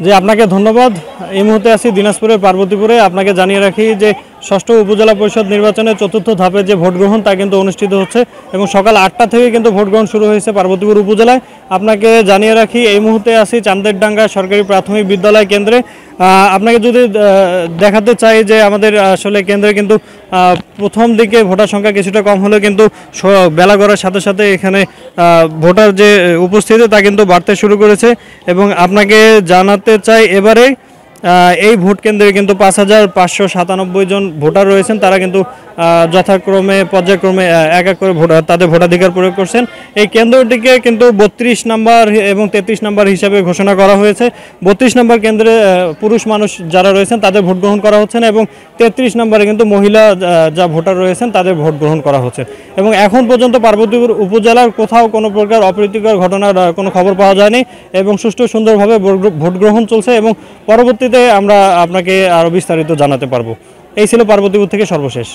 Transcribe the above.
জি আপনাকে ধন্যবাদ। এই মুহূর্তে আছি দিনাজপুরের পার্বতীপুরে। আপনাকে জানিয়ে রাখি যে ষষ্ঠ উপজেলা পরিষদ নির্বাচনের চতুর্থ ধাপে যে ভোট গ্রহণ তা কিন্তু অনুষ্ঠিত হচ্ছে এবং সকাল ৮টা থেকে কিন্তু ভোট গ্রহণ শুরু হয়েছে পার্বতীপুর উপজেলায়। আপনাকে জানিয়ে রাখি এই মুহূর্তে আছি চান্দেরডাঙ্গা সরকারি প্রাথমিক বিদ্যালয় কেন্দ্রে। আপনাকে যদি দেখাতে চাই যে আমাদের আসলে কেন্দ্রে কিন্তু প্রথম দিকে ভোটার সংখ্যা কিছুটা কম হলেও কিন্তু বেলা গড়ার সাথে সাথে এখানে ভোটার যে উপস্থিতি তা কিন্তু বাড়তে শুরু করেছে। এবং আপনাকে জানাতে চাই এবারে এই ভোট কেন্দ্রে কিন্তু ৫,৫৯৭ জন ভোটার রয়েছেন। তারা কিন্তু যথাক্রমে পর্যায়ক্রমে এক এক করে তাদের ভোটাধিকার প্রয়োগ করছেন। এই কেন্দ্রটিকে কিন্তু ৩২ নম্বর এবং ৩৩ নম্বর হিসাবে ঘোষণা করা হয়েছে। ৩২ নম্বর কেন্দ্রে পুরুষ মানুষ যারা রয়েছেন তাদের ভোট গ্রহণ করা হচ্ছে না এবং ৩৩ নম্বরে কিন্তু মহিলা যা ভোটার রয়েছেন তাদের ভোট গ্রহণ করা হচ্ছে। এবং এখন পর্যন্ত পার্বতীপুর উপজেলার কোথাও কোনো প্রকার অপ্রীতিকর ঘটনার কোনো খবর পাওয়া যায়নি এবং সুষ্ঠু সুন্দরভাবে ভোট গ্রহণ চলছে এবং পরবর্তীতে আমরা আপনাকে আরও বিস্তারিত জানাতে পারবো। এই ছিল পার্বতীপুর থেকে সর্বশেষ।